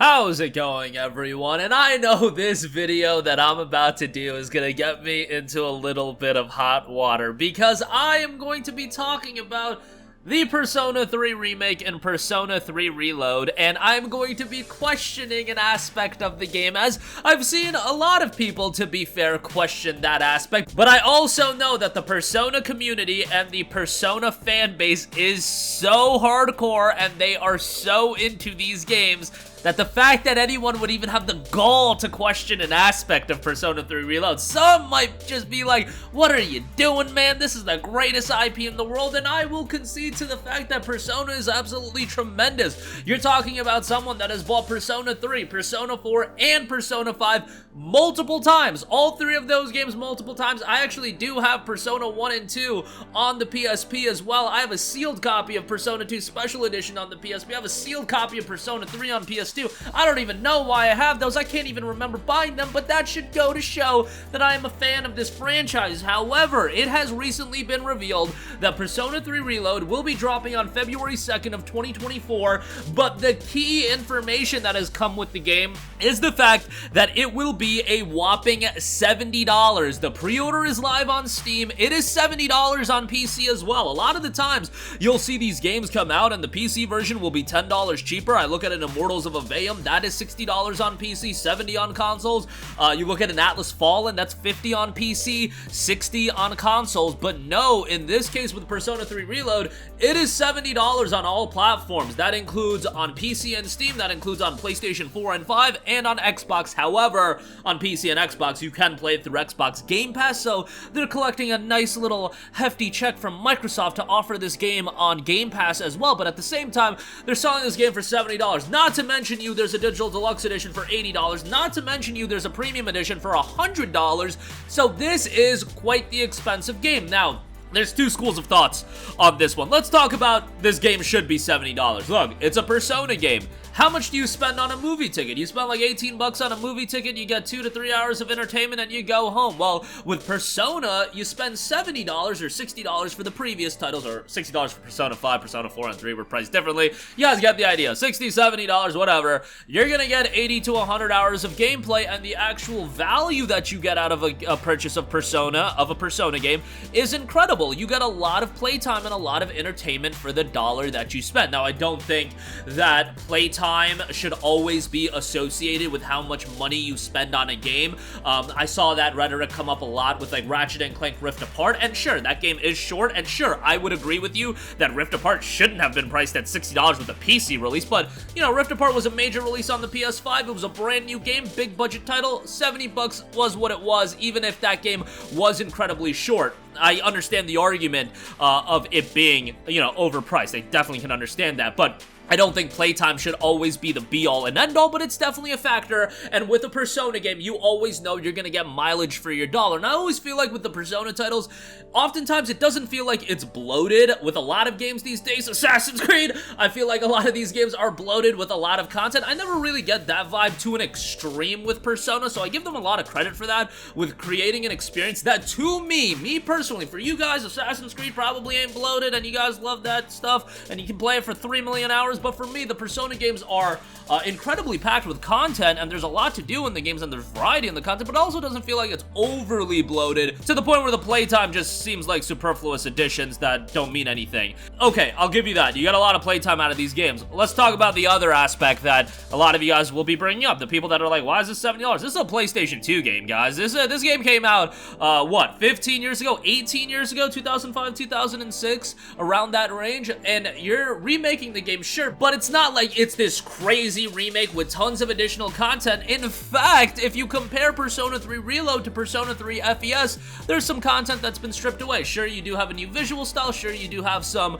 How's it going, everyone? And I know this video that I'm about to do is gonna get me into a little bit of hot water because I am going to be talking about the Persona 3 Remake and Persona 3 Reload, and I'm going to be questioning an aspect of the game, as I've seen a lot of people, to be fair, question that aspect, but I also know that the Persona community and the Persona fan base is so hardcore and they are so into these games that the fact that anyone would even have the gall to question an aspect of Persona 3 Reload, some might just be like, what are you doing, man? This is the greatest IP in the world, and I will concede to the fact that Persona is absolutely tremendous. You're talking about someone that has bought Persona 3, Persona 4, and Persona 5 multiple times. All three of those games multiple times. I actually do have Persona 1 and 2 on the PSP as well. I have a sealed copy of Persona 2 Special Edition on the PSP. I have a sealed copy of Persona 3 on PS2. I don't even know why I have those. I can't even remember buying them, but that should go to show that I am a fan of this franchise. However, it has recently been revealed that Persona 3 Reload will be dropping on February 2nd of 2024, but the key information that has come with the game is the fact that it will be a whopping $70. The pre-order is live on Steam. It is $70 on PC as well. A lot of the times, you'll see these games come out and the PC version will be $10 cheaper. I look at an Immortals of Aveum, that is $60 on PC, $70 on consoles. You look at an Atlus Fallen, that's $50 on PC, $60 on consoles. But no, in this case with Persona 3 Reload, it is $70 on all platforms. That includes on PC and Steam, that includes on PlayStation 4 and 5, and on Xbox. However, on PC and Xbox, you can play it through Xbox Game Pass, so they're collecting a nice little hefty check from Microsoft to offer this game on Game Pass as well. But at the same time, they're selling this game for $70. Not to mention there's a digital deluxe edition for $80. Not to mention there's a premium edition for $100. So this is quite the expensive game. Now, there's two schools of thoughts on this one. Let's talk about this game should be $70. Look, it's a Persona game. How much do you spend on a movie ticket? You spend like 18 bucks on a movie ticket, you get 2 to 3 hours of entertainment, and you go home. Well, with Persona, you spend $70 or $60 for the previous titles, or $60 for Persona 5, Persona 4, and 3 were priced differently. You guys get the idea. $60, $70, whatever. You're gonna get 80 to 100 hours of gameplay, and the actual value that you get out of a purchase of a Persona game, is incredible. You get a lot of playtime and a lot of entertainment for the dollar that you spend. Now, I don't think that playtime should always be associated with how much money you spend on a game. I saw that rhetoric come up a lot with like Ratchet & Clank Rift Apart, and sure, that game is short, and sure, I would agree with you that Rift Apart shouldn't have been priced at $60 with a PC release, but, you know, Rift Apart was a major release on the PS5, it was a brand new game, big budget title, $70 was what it was, even if that game was incredibly short. I understand the argument of it being, you know, overpriced. I definitely can understand that, but I don't think playtime should always be the be-all and end-all, but it's definitely a factor, and with a Persona game, you always know you're gonna get mileage for your dollar, and I always feel like with the Persona titles, oftentimes it doesn't feel like it's bloated with a lot of games these days. Assassin's Creed, I feel like a lot of these games are bloated with a lot of content. I never really get that vibe to an extreme with Persona, so I give them a lot of credit for that, with creating an experience that, to me personally, for you guys, Assassin's Creed probably ain't bloated, and you guys love that stuff, and you can play it for 3 million hours, but for me, the Persona games are incredibly packed with content, and there's a lot to do in the games, and there's variety in the content, but it also doesn't feel like it's overly bloated, to the point where the playtime just seems like superfluous additions that don't mean anything. Okay, I'll give you that. You get a lot of playtime out of these games. Let's talk about the other aspect that a lot of you guys will be bringing up. The people that are like, why is this $70? This is a PlayStation 2 game, guys. This game came out, what, 15 years ago? 18 years ago? 2005, 2006? Around that range? And you're remaking the game, sure, but it's not like it's this crazy remake with tons of additional content. In fact, if you compare Persona 3 Reload to Persona 3 FES, there's some content that's been stripped away. Sure, you do have a new visual style, sure, you do have some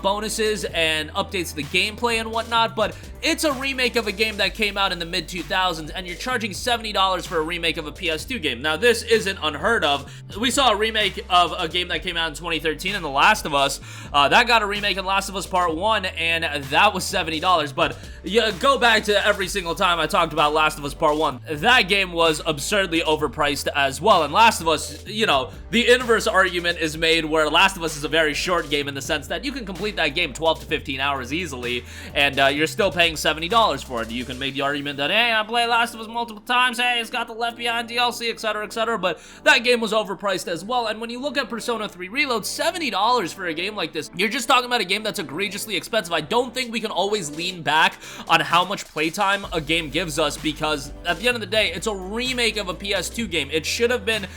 bonuses and updates to the gameplay and whatnot, but it's a remake of a game that came out in the mid-2000s, and you're charging $70 for a remake of a PS2 game. Now, this isn't unheard of. We saw a remake of a game that came out in 2013 in The Last of Us. That got a remake in Last of Us Part 1, and that that was $70, but yeah, go back to every single time I talked about Last of Us Part 1. That game was absurdly overpriced as well, and Last of Us, you know, the inverse argument is made where Last of Us is a very short game in the sense that you can complete that game 12 to 15 hours easily, and you're still paying $70 for it. You can make the argument that, hey, I played Last of Us multiple times, hey, it's got the Left Behind DLC, etc., but that game was overpriced as well. And when you look at Persona 3 Reload, $70 for a game like this, you're just talking about a game that's egregiously expensive. I don't think we can always lean back on how much playtime a game gives us, because at the end of the day, it's a remake of a PS2 game. It should have been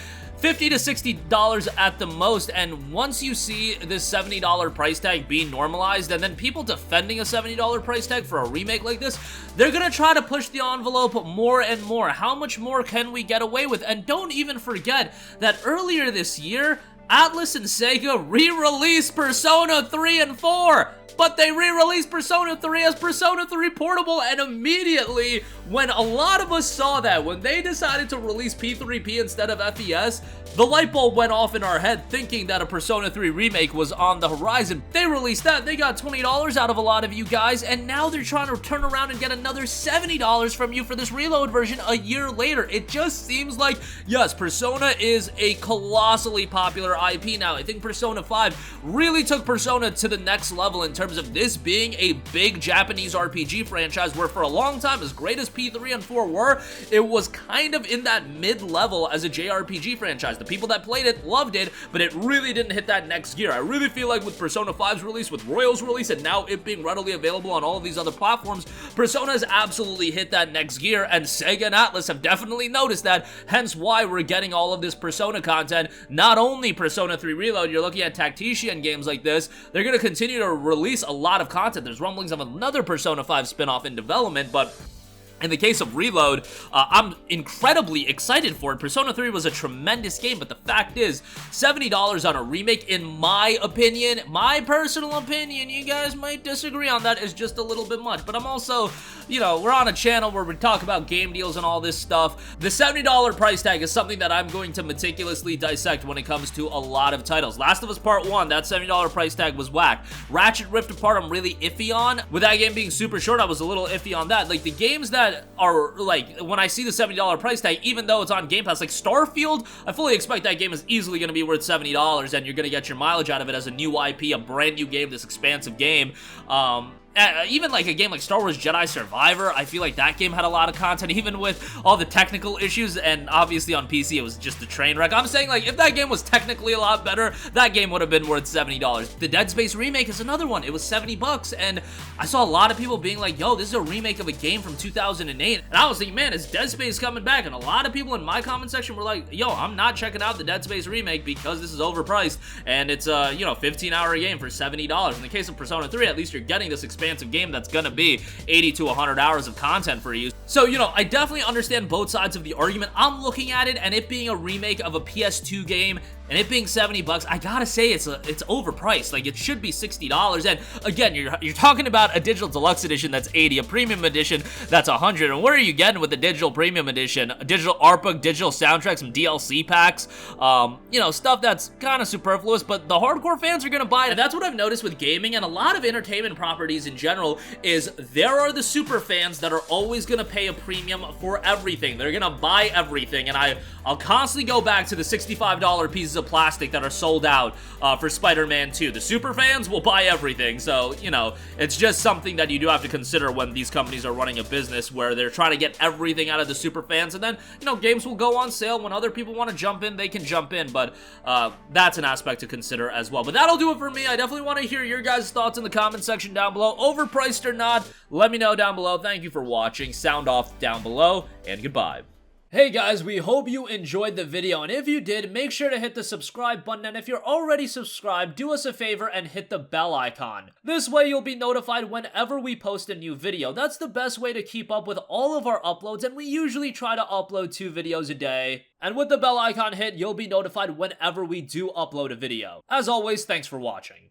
$50 to $60 at the most, and once you see this $70 price tag being normalized, and then people defending a $70 price tag for a remake like this, they're gonna try to push the envelope more and more. How much more can we get away with? And don't even forget that earlier this year, Atlus and Sega re-released Persona 3 and 4, but they re-released Persona 3 as Persona 3 Portable, and immediately, when a lot of us saw that, when they decided to release P3P instead of FES, the light bulb went off in our head thinking that a Persona 3 remake was on the horizon. They released that, they got $20 out of a lot of you guys, and now they're trying to turn around and get another $70 from you for this Reload version a year later. It just seems like, yes, Persona is a colossally popular IP now. I think Persona 5 really took Persona to the next level in terms of this being a big Japanese RPG franchise, where for a long time, as great as P3 and 4 were, it was kind of in that mid-level as a JRPG franchise. The people that played it loved it, but it really didn't hit that next gear. I really feel like with Persona 5's release, with Royal's release, and now it being readily available on all of these other platforms, Persona has absolutely hit that next gear, and Sega and Atlus have definitely noticed that, hence why we're getting all of this Persona content. Not only Persona 3 Reload, you're looking at Tacticia and games like this, they're going to continue to release a lot of content. There's rumblings of another Persona 5 spin-off in development, but in the case of Reload, I'm incredibly excited for it. Persona 3 was a tremendous game, but the fact is, $70 on a remake, in my opinion, my personal opinion, you guys might disagree on that, is just a little bit much. But I'm also, you know, we're on a channel where we talk about game deals and all this stuff. The $70 price tag is something that I'm going to meticulously dissect when it comes to a lot of titles. Last of Us Part 1, that $70 price tag was whack. Ratchet Rift Apart, I'm really iffy on. With that game being super short, I was a little iffy on that. Like, the games that are, like, when I see the $70 price tag, even though it's on Game Pass, like Starfield, I fully expect that game is easily going to be worth $70, and you're going to get your mileage out of it as a new IP, a brand new game, this expansive game. Even like a game like Star Wars Jedi Survivor, I feel like that game had a lot of content, even with all the technical issues, and obviously on PC it was just a train wreck. I'm saying, like, if that game was technically a lot better, that game would have been worth $70. The Dead Space remake is another one. It was $70, and I saw a lot of people being like, yo, this is a remake of a game from 2008, and I was thinking, man, is Dead Space coming back? And a lot of people in my comment section were like, yo, I'm not checking out the Dead Space remake because this is overpriced, and it's a, you know, 15-hour game for $70. In the case of Persona 3, at least you're getting this expansive game that's gonna be 80 to 100 hours of content for you. So, you know, I definitely understand both sides of the argument. I'm looking at it, and it being a remake of a PS2 game, and it being $70, I gotta say it's overpriced. Like, it should be $60. And again, you're talking about a digital deluxe edition that's $80, a premium edition that's $100. And what are you getting with the digital premium edition? A digital art book, digital soundtrack, some DLC packs, you know, stuff that's kind of superfluous, but the hardcore fans are gonna buy it. And that's what I've noticed with gaming and a lot of entertainment properties in general, is there are the super fans that are always gonna pay a premium for everything. They're gonna buy everything, and I'll constantly go back to the $65 pieces of plastic that are sold out for Spider-Man 2. The super fans will buy everything, so, you know, it's just something that you do have to consider when these companies are running a business where they're trying to get everything out of the super fans, and then, you know, games will go on sale. When other people want to jump in, they can jump in, but that's an aspect to consider as well. But that'll do it for me. I definitely want to hear your guys' thoughts in the comment section down below. Overpriced or not, let me know down below. Thank you for watching. Sound off down below, and goodbye. Hey guys, we hope you enjoyed the video, and if you did, make sure to hit the subscribe button, and if you're already subscribed, do us a favor and hit the bell icon. This way you'll be notified whenever we post a new video. That's the best way to keep up with all of our uploads, and we usually try to upload 2 videos a day. And with the bell icon hit, you'll be notified whenever we do upload a video. As always, thanks for watching.